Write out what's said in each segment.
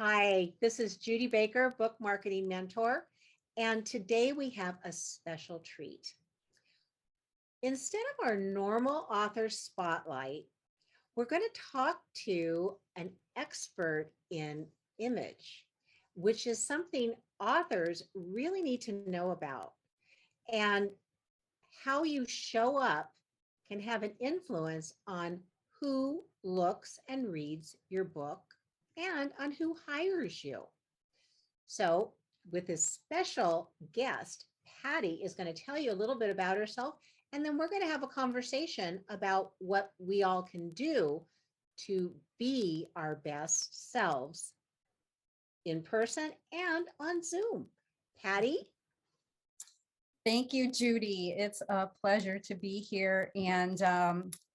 Hi, this is Judy Baker, book marketing mentor, and today we have a special treat. Instead of our normal author spotlight, we're going to talk to an expert in image, which is something authors really need to know about. And how you show up can have an influence on who looks and reads your book and on who hires you. So, with this special guest, Patty is going to tell you a little bit about herself, and then we're going to have a conversation about what we all can do to be our best selves in person and on Zoom. Patty? Thank you, Judy. It's a pleasure to be here. And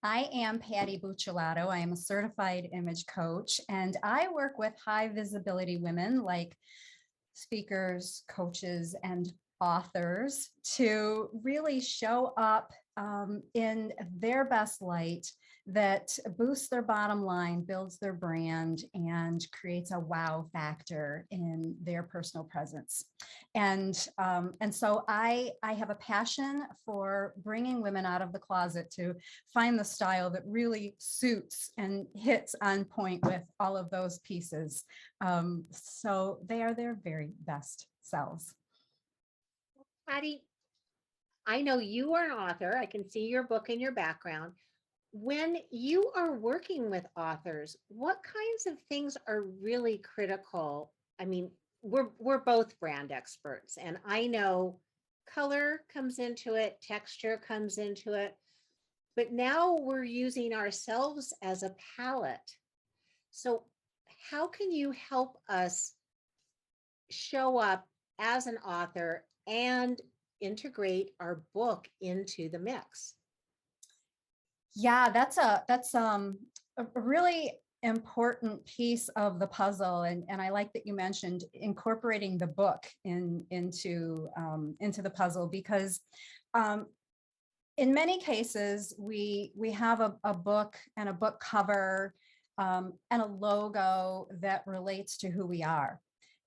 I am Patty Buccellato. I am a certified image coach, and I work with high visibility women like speakers, coaches, and authors to really show up in their best light that boosts their bottom line, builds their brand, and creates a wow factor in their personal presence. And so I have a passion for bringing women out of the closet to find the style that really suits and hits on point with all of those pieces. So they are their very best selves. Patty, I know you are an author. I can see your book in your background. When you are working with authors, what kinds of things are really critical? I mean, we're both brand experts, and I know color comes into it, texture comes into it, but now we're using ourselves as a palette. So how can you help us show up as an author and integrate our book into the mix? Yeah, that's a really important piece of the puzzle, and I like that you mentioned incorporating the book into the puzzle, because in many cases we have a book and a book cover and a logo that relates to who we are,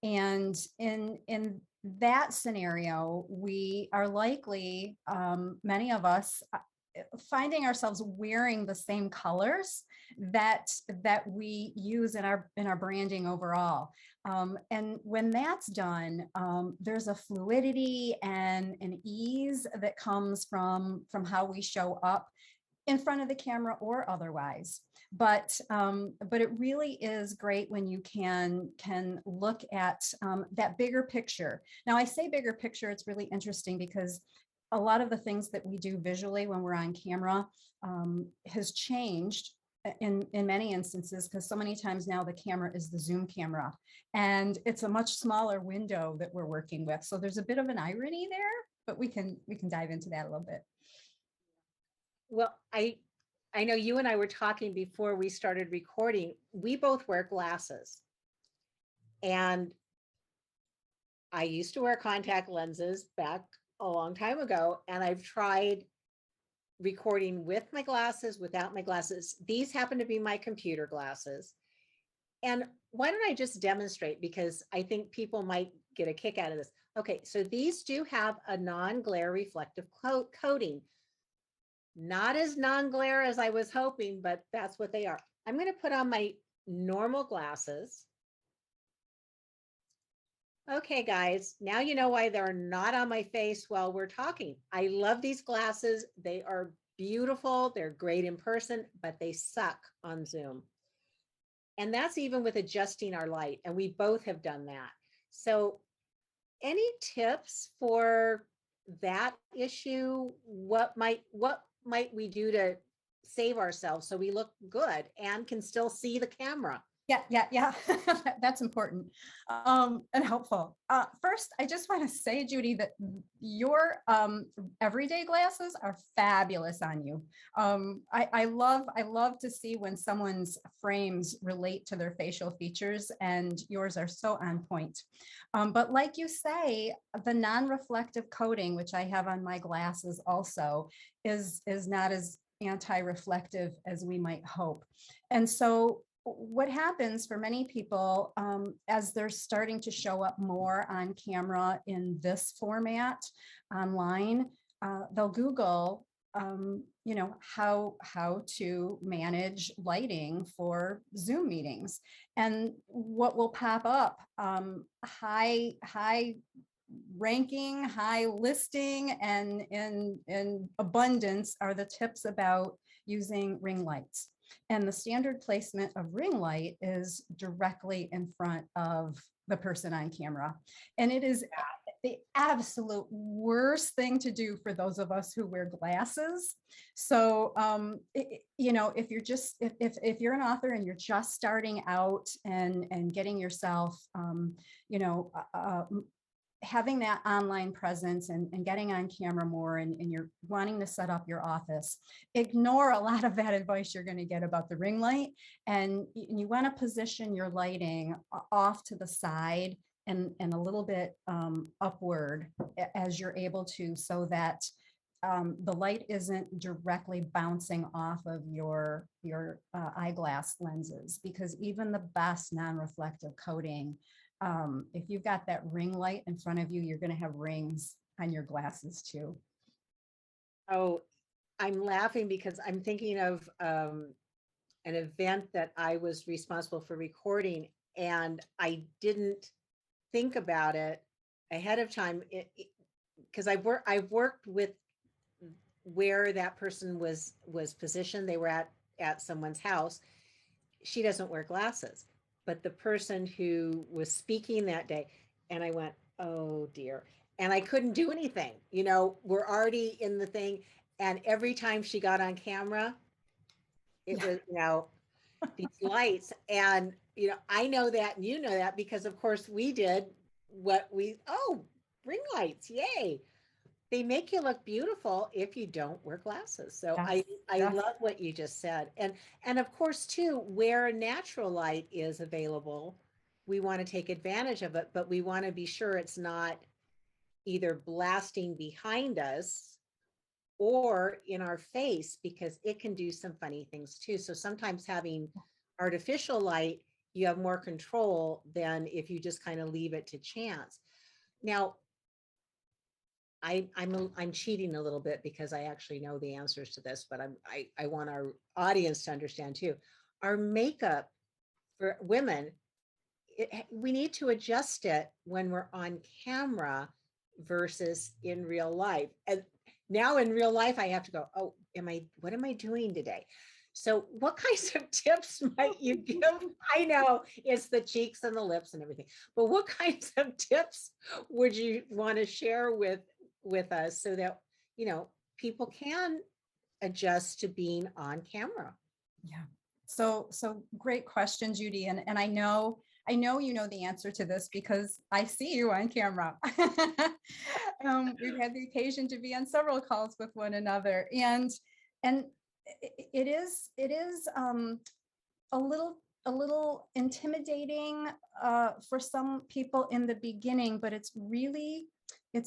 and in that scenario we are likely, many of us, finding ourselves wearing the same colors that we use in our branding overall. And when that's done, there's a fluidity and an ease that comes from how we show up in front of the camera or otherwise. But it really is great when you can look at that bigger picture. Now, I say bigger picture, it's really interesting because a lot of the things that we do visually when we're on camera has changed in many instances, because so many times now the camera is the Zoom camera and it's a much smaller window that we're working with. So there's a bit of an irony there, but we can dive into that a little bit. Well, I know you and I were talking before we started recording. We both wear glasses. And I used to wear contact lenses back a long time ago, and I've tried recording with my glasses, without my glasses. These happen to be my computer glasses. And why don't I just demonstrate, because I think people might get a kick out of this. Okay, so these do have a non-glare reflective coating. Not as non-glare as I was hoping, but that's what they are. I'm going to put on my normal glasses. Okay, guys, now you know why they're not on my face while we're talking. I love these glasses. They are beautiful. They're great in person, but they suck on Zoom. And that's even with adjusting our light. And we both have done that. So any tips for that issue? What might we do to save ourselves so we look good and can still see the camera? Yeah. That's important and helpful. First, I just want to say, Judy, that your everyday glasses are fabulous on you. I love to see when someone's frames relate to their facial features, and yours are so on point. But like you say, the non-reflective coating, which I have on my glasses also, is not as anti-reflective as we might hope. And so what happens for many people as they're starting to show up more on camera in this format online, they'll Google, how to manage lighting for Zoom meetings, and what will pop up, high ranking, high listing, and in abundance are the tips about using ring lights. And the standard placement of ring light is directly in front of the person on camera. And it is the absolute worst thing to do for those of us who wear glasses. So, if you're just, if you're an author and you're just starting out and getting yourself, having that online presence and getting on camera more, and you're wanting to set up your office, ignore a lot of that advice you're going to get about the ring light. And you want to position your lighting off to the side and a little bit upward as you're able to, so that the light isn't directly bouncing off of your eyeglass lenses, because even the best non-reflective coating, if you've got that ring light in front of you, you're going to have rings on your glasses too. Oh, I'm laughing because I'm thinking of an event that I was responsible for recording, and I didn't think about it ahead of time, because I've worked with where that person was positioned. They were at someone's house. She doesn't wear glasses, but the person who was speaking that day, and I went, oh dear. And I couldn't do anything. We're already in the thing. And every time she got on camera, it was, these lights. And, I know that, and you know that, because of course we did ring lights. Yay. They make you look beautiful if you don't wear glasses. So I love what you just said. And of course too, where natural light is available, we want to take advantage of it, but we want to be sure it's not either blasting behind us or in our face, because it can do some funny things too. So sometimes having artificial light, you have more control than if you just kind of leave it to chance. Now, I'm cheating a little bit because I actually know the answers to this, but I want our audience to understand too. Our makeup for women, we need to adjust it when we're on camera versus in real life. And now in real life, I have to go, oh, what am I doing today? So what kinds of tips might you give? I know it's the cheeks and the lips and everything, but what kinds of tips would you want to share with us so that, people can adjust to being on camera? Yeah. So great question, Judy. And I know you know the answer to this because I see you on camera. We've had the occasion to be on several calls with one another, and it is a little intimidating for some people in the beginning, but it's really a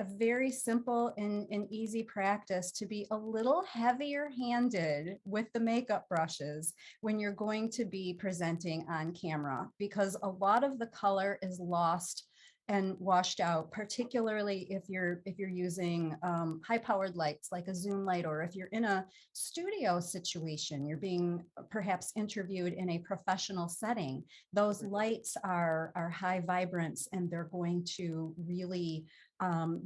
very simple and easy practice to be a little heavier handed with the makeup brushes when you're going to be presenting on camera, because a lot of the color is lost and washed out, particularly if you're using high-powered lights like a Zoom light, or if you're in a studio situation, you're being perhaps interviewed in a professional setting. Those lights are high vibrance, and they're going to really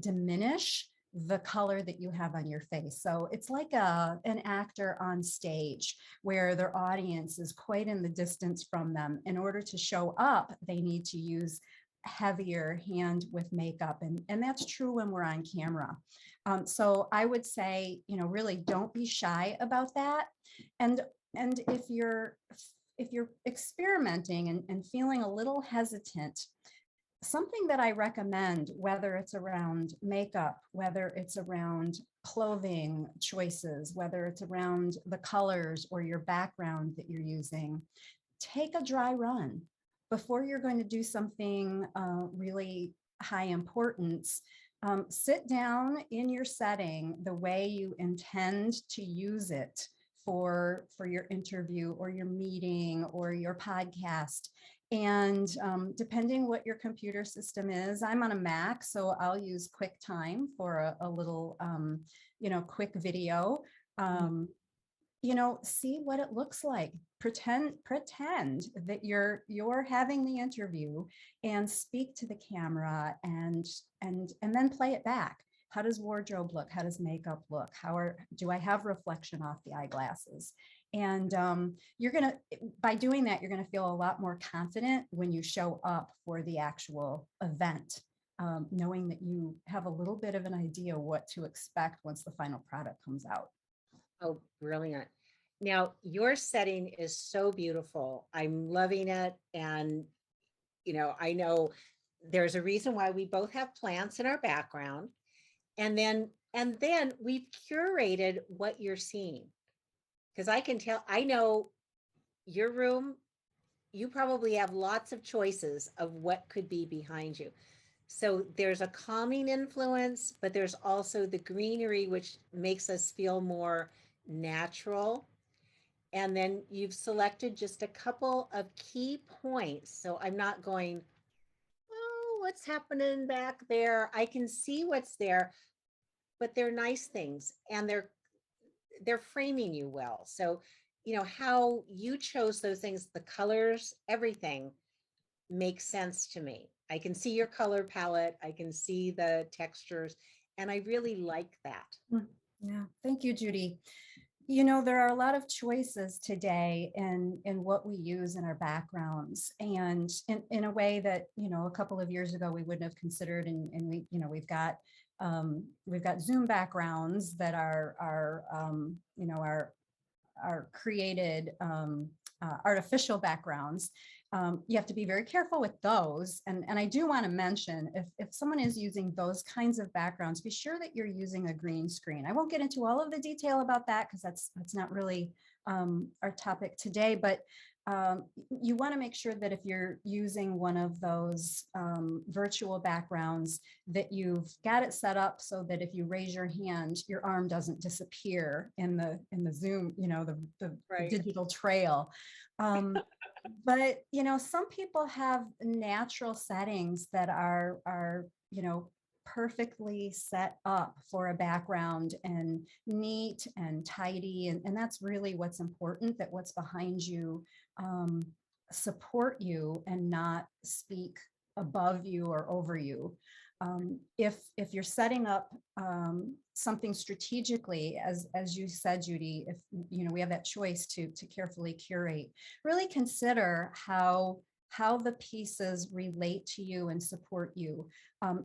diminish the color that you have on your face. So it's like an actor on stage where their audience is quite in the distance from them. In order to show up, they need to use heavier hand with makeup, and that's true when we're on camera. So I would say, really don't be shy about that. And if you're experimenting and feeling a little hesitant, something that I recommend, whether it's around makeup, whether it's around clothing choices, whether it's around the colors or your background that you're using, take a dry run before you're going to do something really high importance. Sit down in your setting the way you intend to use it for your interview or your meeting or your podcast. And depending what your computer system is, I'm on a Mac, so I'll use QuickTime for a little, quick video. See what it looks like. Pretend that you're having the interview and speak to the camera and then play it back. How does wardrobe look? How does makeup look? Do I have reflection off the eyeglasses? And by doing that, you're gonna feel a lot more confident when you show up for the actual event, knowing that you have a little bit of an idea what to expect once the final product comes out. Oh, brilliant. Now, your setting is so beautiful. I'm loving it. And, I know there's a reason why we both have plants in our background. And then we've curated what you're seeing. Because I know your room, you probably have lots of choices of what could be behind you. So there's a calming influence, but there's also the greenery, which makes us feel more natural. And then you've selected just a couple of key points. So I'm not going, oh, what's happening back there? I can see what's there, but they're nice things and they're framing you well. So, how you chose those things, the colors, everything makes sense to me. I can see your color palette, I can see the textures, and I really like that. Yeah, thank you, Judy. There are a lot of choices today in what we use in our backgrounds, and in a way that, a couple of years ago we wouldn't have considered. And we've got Zoom backgrounds that are created artificial backgrounds. You have to be very careful with those. And I do want to mention, if someone is using those kinds of backgrounds, be sure that you're using a green screen. I won't get into all of the detail about that because that's not really our topic today, but you want to make sure that if you're using one of those virtual backgrounds, that you've got it set up so that if you raise your hand, your arm doesn't disappear in the Zoom, the Right. digital trail. But some people have natural settings that are perfectly set up for a background and neat and tidy, and that's really what's important, that what's behind you support you and not speak above you or over you. If you're setting up something strategically, as you said, Judy, if we have that choice to carefully curate, really consider how the pieces relate to you and support you,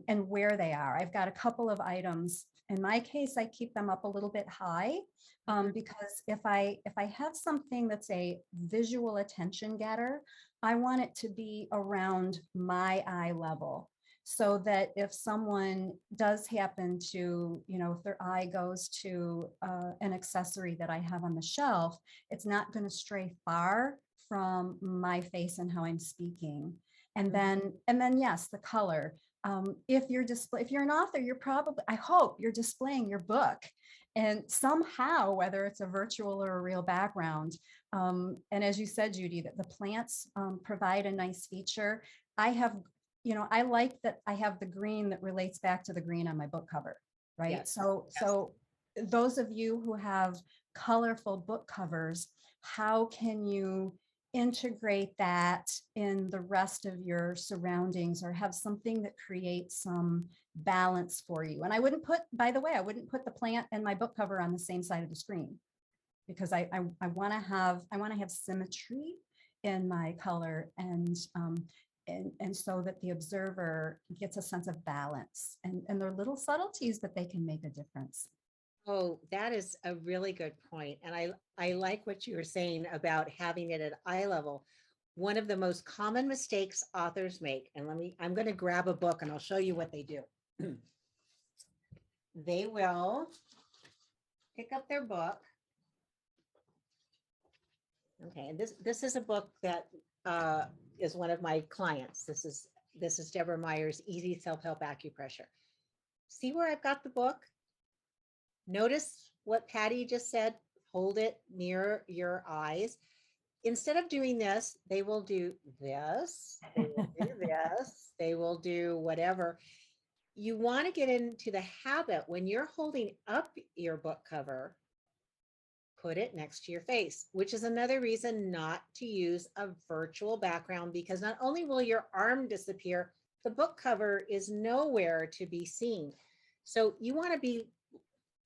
and where they are. I've got a couple of items. In my case, I keep them up a little bit high, because if I have something that's a visual attention getter, I want it to be around my eye level, so that if someone does happen to, if their eye goes to an accessory that I have on the shelf, it's not going to stray far from my face and how I'm speaking. And then yes, the color. If you're an author, I hope you're displaying your book, and somehow, whether it's a virtual or a real background. And as you said, Judy, that the plants provide a nice feature. I like that I have the green that relates back to the green on my book cover, right? Yes. So those of you who have colorful book covers, how can you integrate that in the rest of your surroundings, or have something that creates some balance for you? And I wouldn't put the plant and my book cover on the same side of the screen, because I want to have symmetry in my color, and so that the observer gets a sense of balance, and there are little subtleties that they can make a difference. Oh, that is a really good point. And I like what you were saying about having it at eye level. One of the most common mistakes authors make, and I'm going to grab a book and I'll show you what they do. They will pick up their book. Okay, and this is a book that is one of my clients. This is Deborah Meyer's Easy Self-Help Acupressure. See where I've got the book? Notice what Patty just said. hold it near your eyes. Instead of doing this, they will do this, they will do this, they will do whatever. You want to get into the habit when you're holding up your book cover, put it next to your face, which is another reason not to use a virtual background, because not only will your arm disappear, the book cover is nowhere to be seen. So you want to be,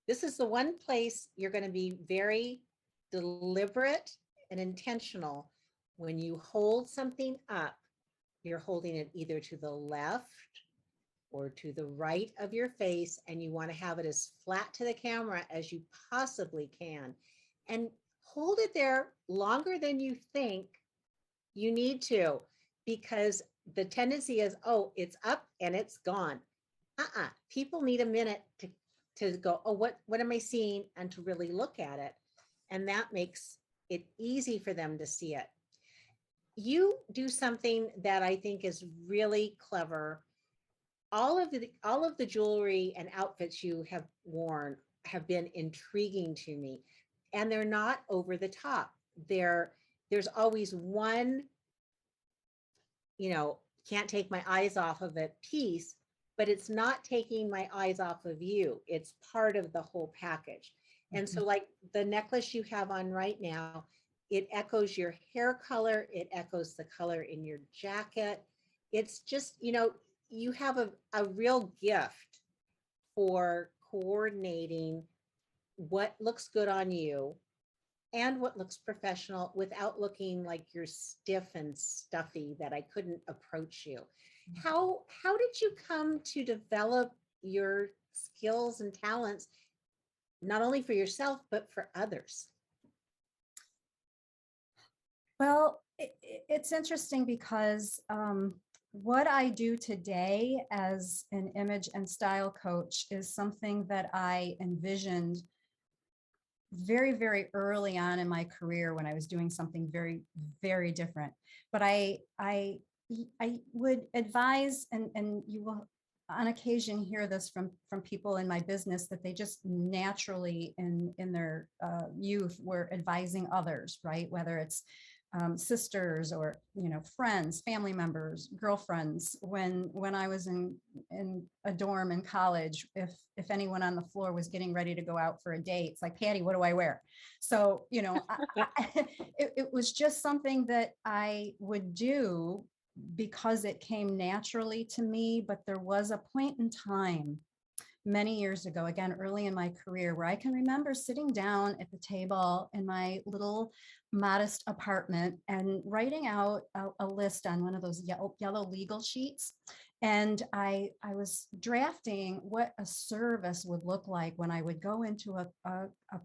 this is the one place you're going to be very deliberate and intentional. When you hold something up, you're holding it either to the left or to the right of your face, and you want to have it as flat to the camera as you possibly can. And hold it there longer than you think you need to, because the tendency is, oh, it's up and it's gone. People need a minute to go, oh, what am I seeing? And to really look at it. And that makes it easy for them to see it. You do something that I think is really clever. All of the jewelry and outfits you have worn have been intriguing to me, and they're not over the top. There's always one, can't take my eyes off of it piece, but it's not taking my eyes off of you. It's part of the whole package. And so, like the necklace you have on right now, it echoes your hair color, it echoes the color in your jacket. It's just, you have a real gift for coordinating what looks good on you and what looks professional without looking like you're stiff and stuffy that I couldn't approach you. How did you come to develop your skills and talents, not only for yourself, but for others? Well, it's interesting because what I do today as an image and style coach is something that I envisioned very, very early on in my career when I was doing something very, very different. But I would advise, and you will on occasion hear this from people in my business, that they just naturally in their youth were advising others, right? Whether it's sisters or friends, family members, girlfriends. When I was in a dorm in college, if anyone on the floor was getting ready to go out for a date, it's like, Patty, what do I wear? So it was just something that I would do because it came naturally to me. But there was a point in time many years ago, again, early in my career, where I can remember sitting down at the table in my little modest apartment and writing out a list on one of those yellow legal sheets. And I was drafting what a service would look like when I would go into a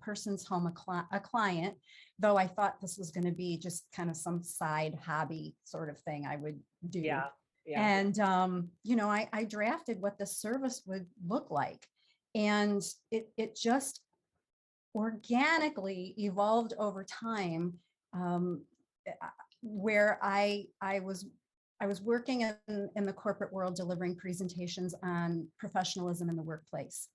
person's home, a client, though I thought this was going to be just kind of some side hobby sort of thing I would do. Yeah. And, I drafted what the service would look like. And it just organically evolved over time, where I was working in the corporate world, delivering presentations on professionalism in the workplace.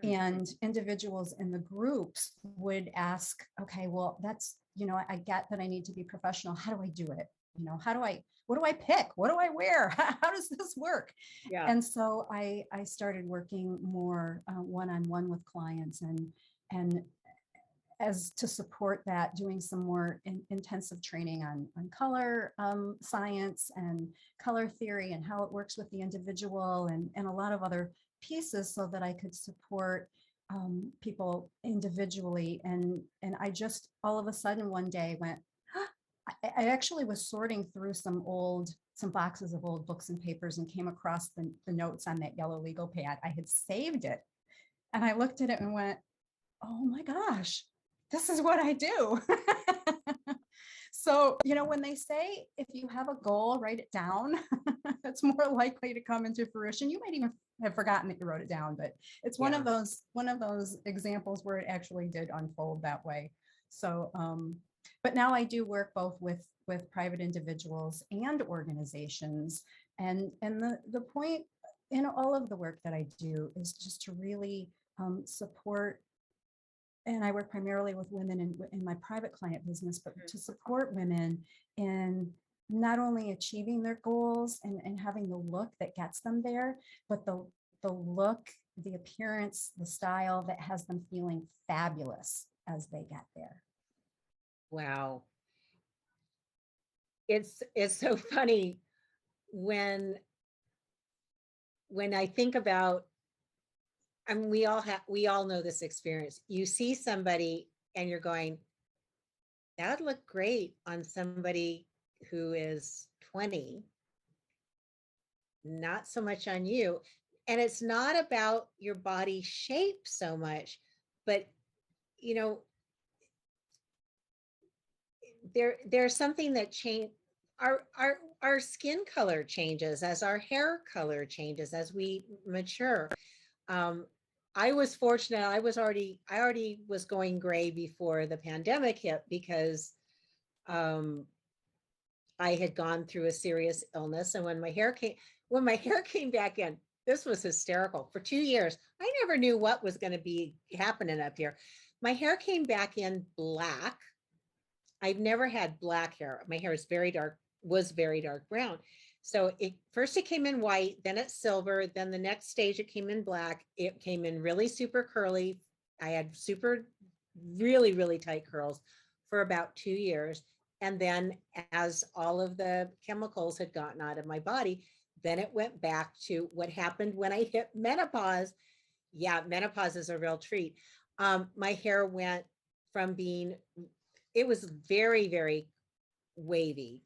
And individuals in the groups would ask, okay, well, that's, I get that I need to be professional. How do I do it? What do I pick? What do I wear? How does this work? Yeah. And so I started working more one-on-one with clients, and as to support that, doing some more intensive training on color science and color theory and how it works with the individual, and a lot of other pieces, so that I could support people individually. And I just all of a sudden one day went, I actually was sorting through some boxes of old books and papers and came across the notes on that yellow legal pad. I had saved it, and I looked at it and went, oh my gosh, this is what I do. So, when they say, if you have a goal, write it down, it's more likely to come into fruition. You might even have forgotten that you wrote it down, but it's one of those examples where it actually did unfold that way. So, but now I do work both with private individuals and organizations. And the point in all of the work that I do is just to really support and I work primarily with women in my private client business, but to support women in not only achieving their goals and having the look that gets them there, but the look, the appearance, the style that has them feeling fabulous as they get there. Wow. It's so funny when I think about, I mean, we all know this experience. You see somebody and you're going, that would look great on somebody who is 20, not so much on you. And it's not about your body shape so much, but you know, there's something that change our skin color changes as our hair color changes as we mature. I was fortunate. I already was going gray before the pandemic hit because I had gone through a serious illness, and when my hair came back in, this was hysterical. For 2 years, I never knew what was going to be happening up here. My hair came back in black. I've never had black hair. My hair is was very dark brown. So it came in white, then it's silver, then the next stage it came in black. It came in really super curly. I had really, really tight curls for about 2 years. And then as all of the chemicals had gotten out of my body, then it went back to what happened when I hit menopause. Yeah, menopause is a real treat. My hair went from it was very, very wavy.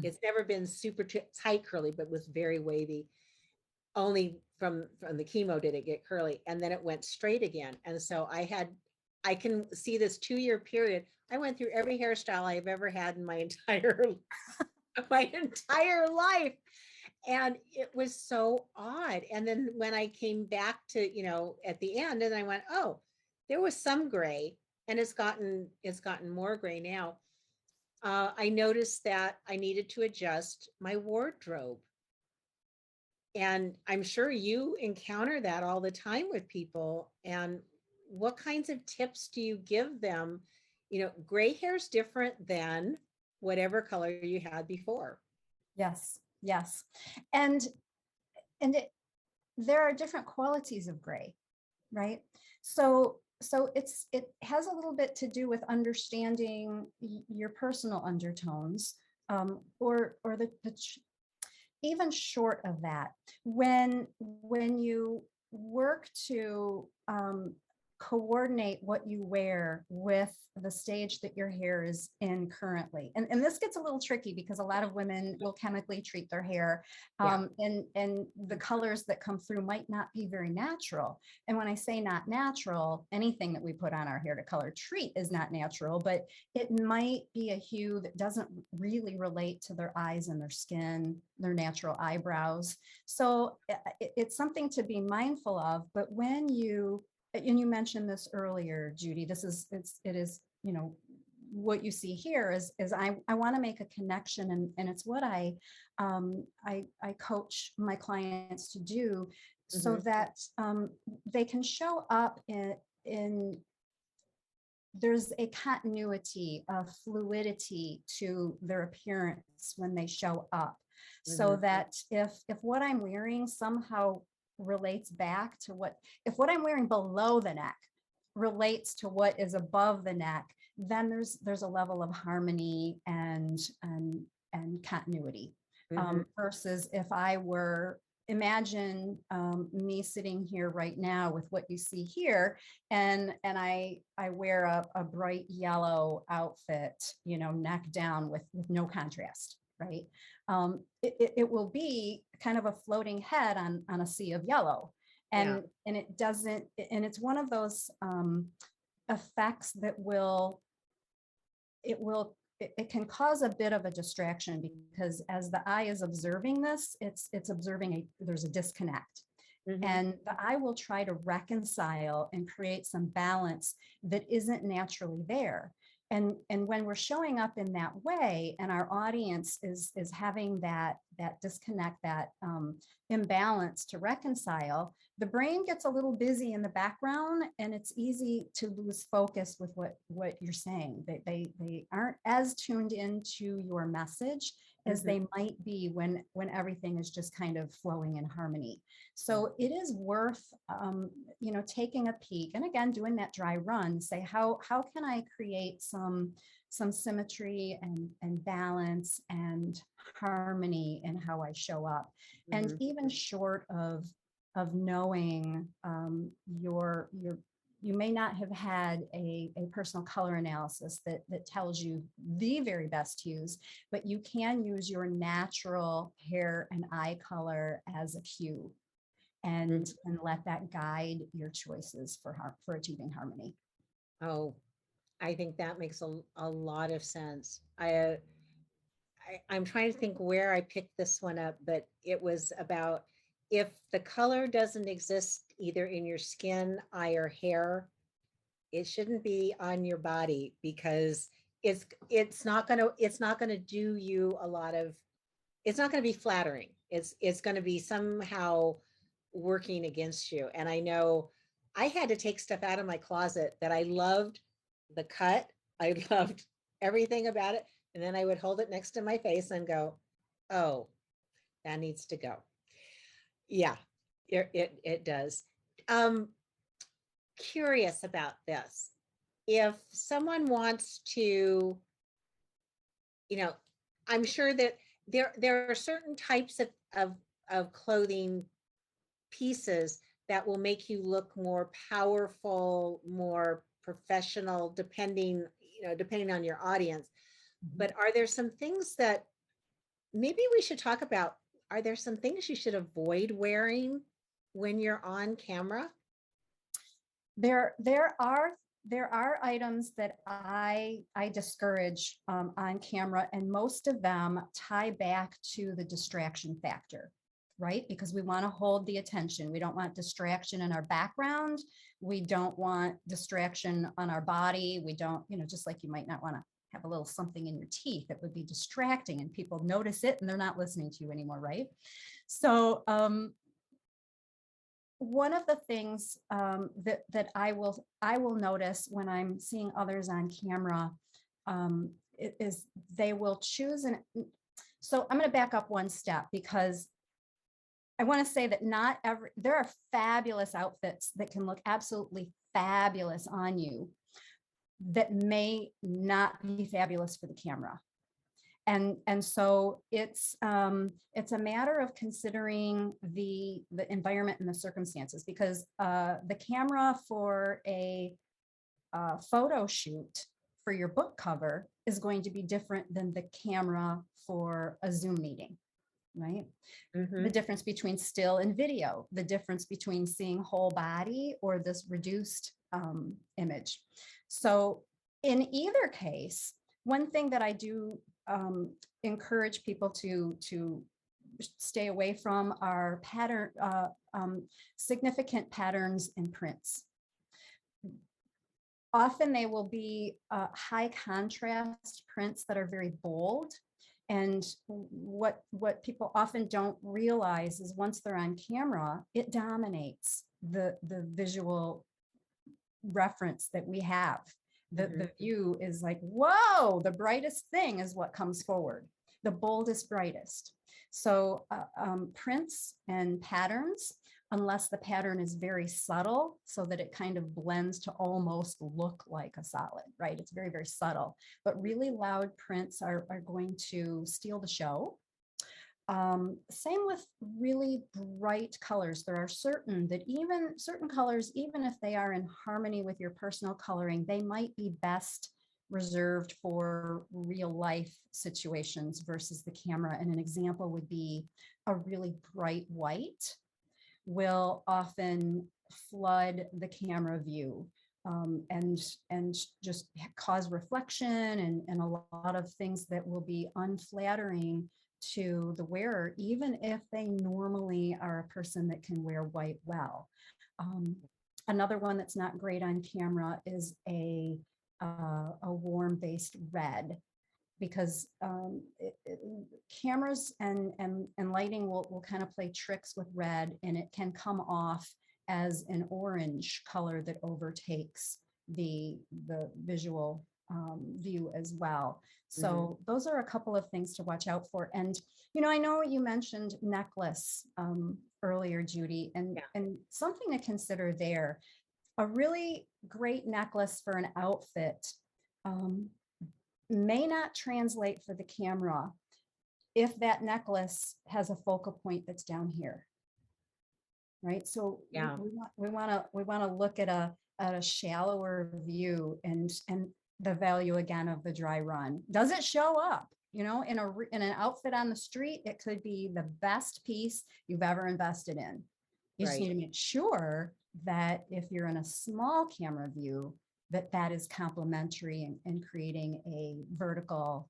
It's never been super tight curly, but was very wavy. Only from the chemo did it get curly, and then it went straight again. And so I can see this 2-year period. I went through every hairstyle I've ever had in my entire life. And it was so odd. And then when I came back to, at the end, and I went, oh, there was some gray, and it's gotten more gray now. I noticed that I needed to adjust my wardrobe. And I'm sure you encounter that all the time with people. And what kinds of tips do you give them? Gray hair is different than whatever color you had before. Yes. And there are different qualities of gray, right? So it has a little bit to do with understanding your personal undertones, or even short of that, when you work to coordinate what you wear with the stage that your hair is in currently. And this gets a little tricky because a lot of women will chemically treat their hair, and the colors that come through might not be very natural. And when I say not natural, anything that we put on our hair to color treat is not natural, but it might be a hue that doesn't really relate to their eyes and their skin, their natural eyebrows. So it's something to be mindful of. But when and you mentioned this earlier, Judy, it is, what you see here is I want to make a connection, and it's what I coach my clients to do, so that they can show up in there's a continuity of fluidity to their appearance when they show up, so that if what I'm wearing somehow relates back to if what I'm wearing below the neck relates to what is above the neck, then there's a level of harmony and continuity. Versus if I were, imagine me sitting here right now with what you see here, and I wear a bright yellow outfit, neck down with no contrast, right? It will be kind of a floating head on a sea of yellow. And it doesn't, and it's one of those effects that it can cause a bit of a distraction, because as the eye is observing this, it's observing there's a disconnect. And the eye will try to reconcile and create some balance that isn't naturally there. And when we're showing up in that way and our audience is having that disconnect, that imbalance to reconcile, the brain gets a little busy in the background and it's easy to lose focus with what you're saying. They aren't as tuned into your message as they might be when everything is just kind of flowing in harmony. So it is worth taking a peek, and again doing that dry run, say how can I create some symmetry and balance and harmony in how I show up. And even short of knowing you may not have had a personal color analysis that tells you the very best hues, but you can use your natural hair and eye color as a cue and let that guide your choices for achieving harmony. Oh, I think that makes a lot of sense. I'm trying to think where I picked this one up, but it was about if the color doesn't exist either in your skin, eye, or hair, it shouldn't be on your body because it's not gonna do you a lot of, it's not gonna be flattering. It's gonna be somehow working against you. And I know I had to take stuff out of my closet that I loved the cut, I loved everything about it, and then I would hold it next to my face and go, oh, that needs to go. Yeah, it does. Um, Curious about this. If someone wants to, you know, I'm sure that there are certain types of clothing pieces that will make you look more powerful, more professional, depending on your audience. But are there some things that maybe we should talk about? Are there some things you should avoid wearing when you're on camera? There are items that I discourage on camera, and most of them tie back to the distraction factor, right? Because we want to hold the attention. We don't want distraction in our background. We don't want distraction on our body. We don't, just like you might not want to have a little something in your teeth that would be distracting and people notice it and they're not listening to you anymore, right? So one of the things that I will notice when I'm seeing others on camera is they will choose so I'm going to back up one step because I want to say that there are fabulous outfits that can look absolutely fabulous on you that may not be fabulous for the camera. And so it's a matter of considering the environment and the circumstances, because the camera for a photo shoot for your book cover is going to be different than the camera for a Zoom meeting, right? The difference between still and video, the difference between seeing whole body or this reduced image. So in either case, one thing that I do encourage people to stay away from are significant patterns in prints. Often they will be high contrast prints that are very bold. And what people often don't realize is once they're on camera, it dominates the visual reference that we have. The view is like, whoa, the brightest thing is what comes forward, the boldest, brightest. So prints and patterns, unless the pattern is very subtle so that it kind of blends to almost look like a solid, right? It's very, very subtle, but really loud prints are going to steal the show. Same with really bright colors. There are certain colors, even if they are in harmony with your personal coloring, they might be best reserved for real life situations versus the camera. And an example would be a really bright white will often flood the camera view and just cause reflection and a lot of things that will be unflattering to the wearer, even if they normally are a person that can wear white well. Another one that's not great on camera is a a warm-based red, because cameras and lighting will kind of play tricks with red, and it can come off as an orange color that overtakes the visual view as well. So those are a couple of things to watch out for. And, I know you mentioned necklace earlier, Judy, and something to consider there. A really great necklace for an outfit may not translate for the camera if that necklace has a focal point that's down here. Right. So we want to look at a shallower view and the value again of the dry run. Does it show up? In an outfit on the street, it could be the best piece you've ever invested in. You just need to make sure that if you're in a small camera view, that is complementary and creating a vertical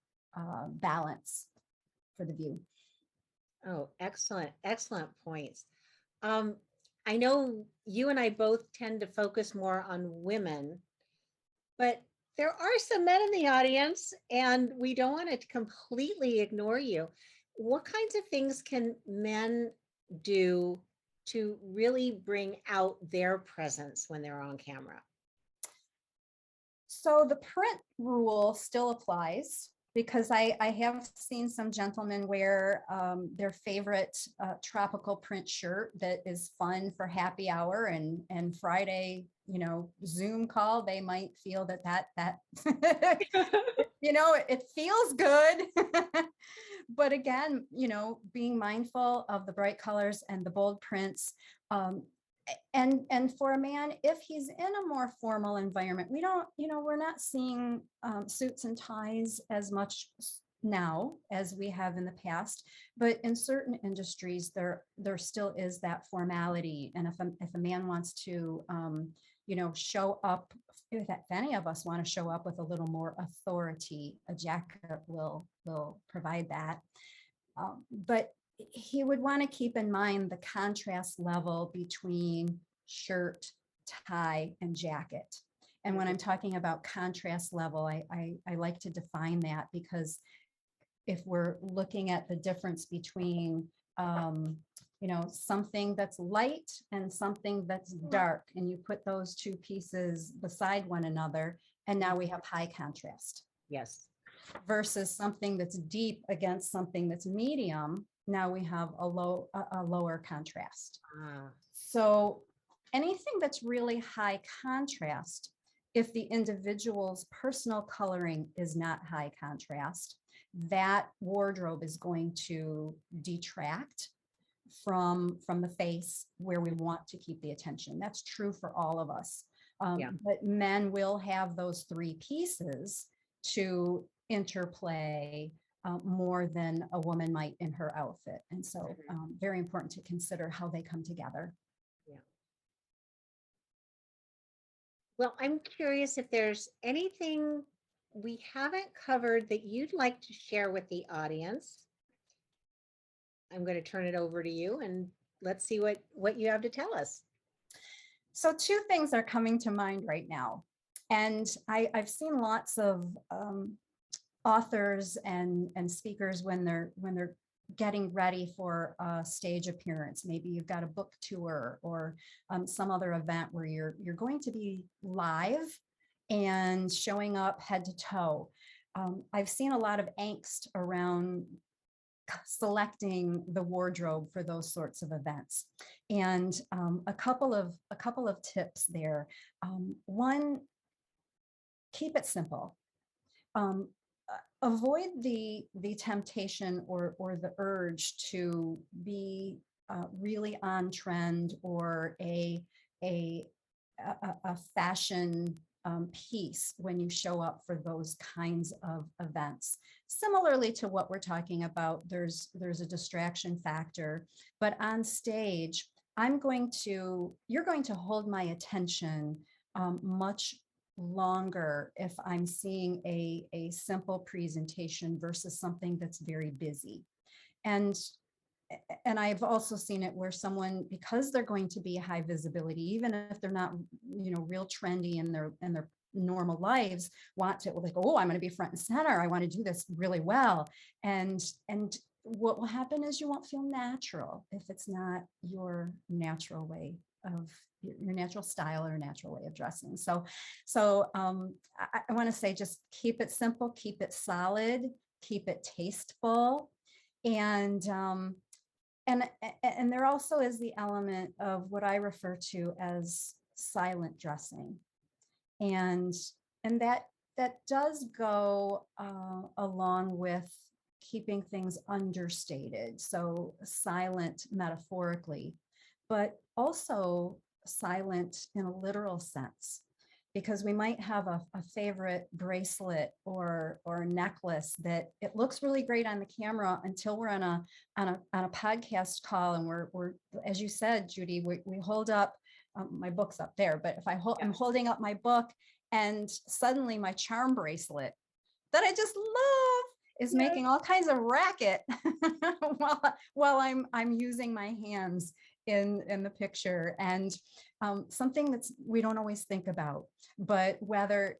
balance for the view. Oh, excellent points. I know you and I both tend to focus more on women, but there are some men in the audience, and we don't want to completely ignore you. What kinds of things can men do to really bring out their presence when they're on camera? So the print rule still applies, because I have seen some gentlemen wear their favorite tropical print shirt that is fun for happy hour and Friday, Zoom call. They might feel that it feels good. But again, being mindful of the bright colors and the bold prints. And for a man, if he's in a more formal environment, we're not seeing suits and ties as much now as we have in the past, but in certain industries, there still is that formality. And if a man wants to, show up, if any of us want to show up with a little more authority, a jacket will provide that. But he would want to keep in mind the contrast level between shirt, tie, and jacket. And when I'm talking about contrast level, I like to define that, because if we're looking at the difference between something that's light and something that's dark, and you put those two pieces beside one another, and now we have high contrast. Yes. Versus something that's deep against something that's medium, now we have a lower contrast. So anything that's really high contrast, if the individual's personal coloring is not high contrast, that wardrobe is going to detract from the face where we want to keep the attention. That's true for all of us. But men will have those three pieces to interplay more than a woman might in her outfit. And so very important to consider how they come together. Yeah. Well, I'm curious if there's anything we haven't covered that you'd like to share with the audience. I'm going to turn it over to you, and let's see what you have to tell us. So two things are coming to mind right now. And I've seen lots of authors and speakers when they're getting ready for a stage appearance. Maybe you've got a book tour or some other event where you're going to be live and showing up head to toe. I've seen a lot of angst around selecting the wardrobe for those sorts of events. And a couple of tips there. One, keep it simple. Avoid the temptation or the urge to be really on trend or a fashion piece when you show up for those kinds of events. Similarly to what we're talking about, there's a distraction factor, but on stage, you're going to hold my attention much longer if I'm seeing a simple presentation versus something that's very busy. And I've also seen it where someone, because they're going to be high visibility, even if they're not, real trendy in their normal lives want to like, oh, I'm going to be front and center. I want to do this really well. And what will happen is you won't feel natural if it's not your natural way of your natural style or natural way of dressing. I want to say just keep it simple, keep it solid, keep it tasteful. And there also is the element of what I refer to as silent dressing. And that does go along with keeping things understated, so silent metaphorically, but also silent in a literal sense, because we might have a favorite bracelet or necklace that it looks really great on the camera until we're on a podcast call, and we're as you said, Judy, we hold up my book's up there, but if I'm holding up my book and suddenly my charm bracelet that I just love is making all kinds of racket while I'm using my hands in the picture. And something that's we don't always think about, but whether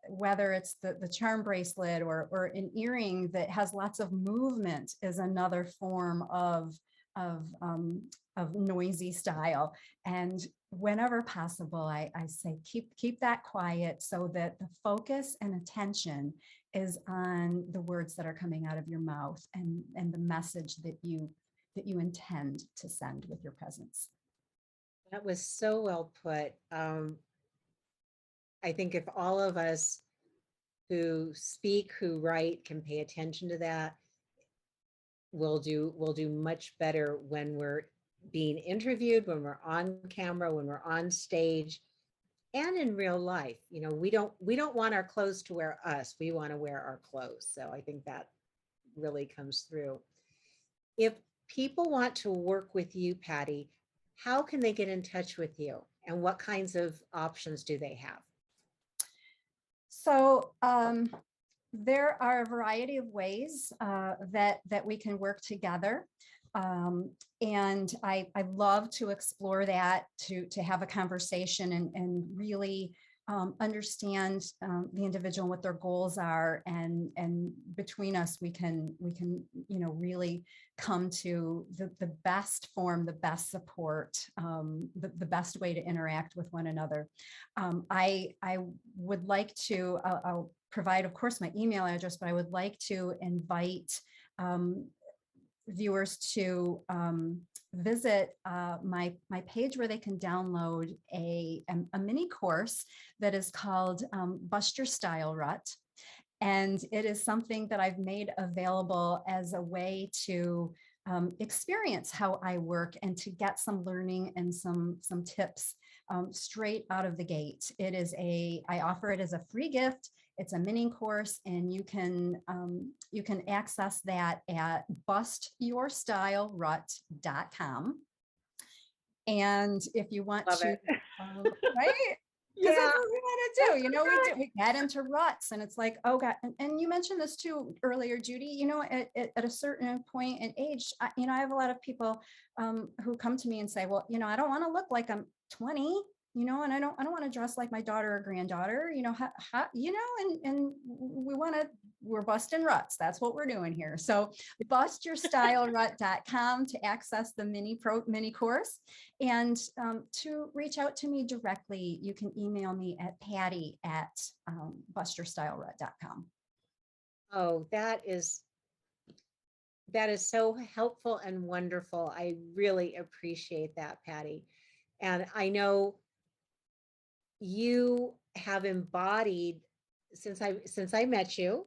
it's the charm bracelet or an earring that has lots of movement is another form of noisy style. And whenever possible, I say keep that quiet so that the focus and attention is on the words that are coming out of your mouth and the message that you intend to send with your presence. That was so well put. I think if all of us who speak, who write, can pay attention to that, we'll do much better when we're being interviewed, when we're on camera, when we're on stage, and in real life. You know, we don't want our clothes to wear us. We want to wear our clothes. So I think that really comes through. If people want to work with you, Patty, how can they get in touch with you, and what kinds of options do they have? So there are a variety of ways that we can work together. And I love to explore that, to have a conversation and really understand the individual, what their goals are, and between us we can really come to the best form, the best support, the best way to interact with one another. I would like to I'll provide, of course, my email address, but I would like to invite viewers to visit my page, where they can download a mini course that is called Bust Your Style Rut. And it is something that I've made available as a way to experience how I work and to get some learning and some tips straight out of the gate. I offer it as a free gift. It's a mini course, and you can access that at bustyourstylerut.com. And if you want Love to, it. right? Because that's what we want to do. We get into ruts, and it's like, oh God. And you mentioned this too earlier, Judy. At a certain point in age, I have a lot of people who come to me and say, well, I don't want to look like I'm 20. And I don't want to dress like my daughter or granddaughter, and we're busting ruts. That's what we're doing here. So bustyourstylerut.com to access the mini course, and to reach out to me directly, you can email me at patty@bustyourstylerut.com. Oh, that is so helpful and wonderful. I really appreciate that, Patty. And I know you have embodied, since I met you,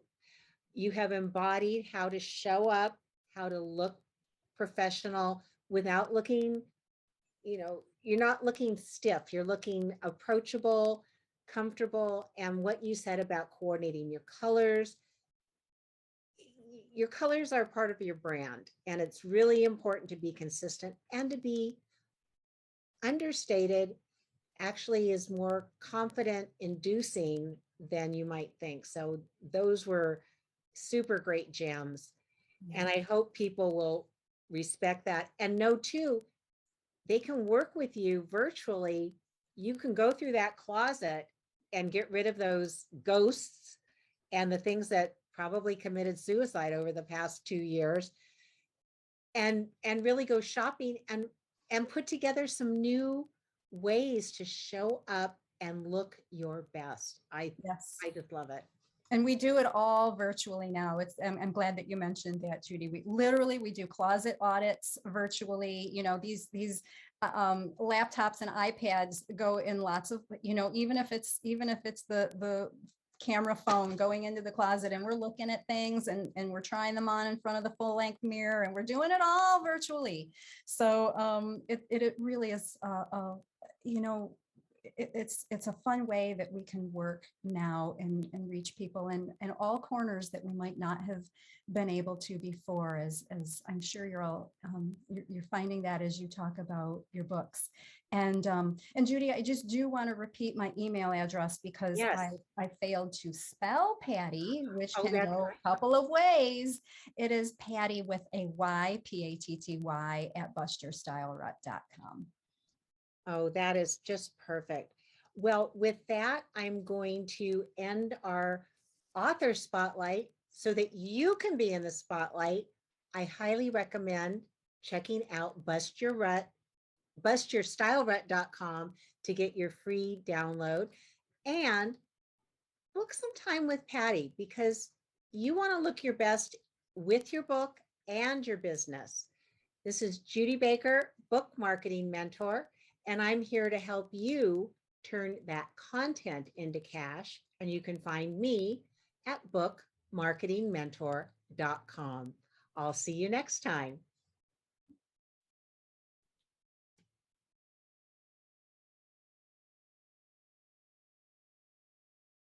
you have embodied how to show up, how to look professional without looking, you're not looking stiff, you're looking approachable, comfortable. And what you said about coordinating your colors are part of your brand, and it's really important to be consistent and to be understated. Actually is more confident inducing than you might think. So those were super great gems. And I hope people will respect that and know too, they can work with you virtually. You can go through that closet and get rid of those ghosts and the things that probably committed suicide over the past 2 years, and really go shopping and put together some new ways to show up and look your best. Yes. I just love it. And we do it all virtually now. I'm glad that you mentioned that, Judy. We do closet audits virtually. These laptops and iPads go in lots of, even if it's the camera phone going into the closet, and we're looking at things, and we're trying them on in front of the full length mirror, and we're doing it all virtually. So it really is, it's a fun way that we can work now and reach people in all corners that we might not have been able to before, as I'm sure you're all you're finding that as you talk about your books. And Judy, I just do want to repeat my email address, because Yes. I failed to spell Patty, which Oh, can that's go right. a couple of ways. It is Patty with a Y, Patty at bustyourstylerut.com. Oh, that is just perfect. Well, with that, I'm going to end our author spotlight so that you can be in the spotlight. I highly recommend checking out bustyourstylerut.com to get your free download, and book some time with Patty, because you want to look your best with your book and your business. This is Judy Baker, book marketing mentor, and I'm here to help you turn that content into cash. And you can find me at bookmarketingmentor.com. I'll see you next time.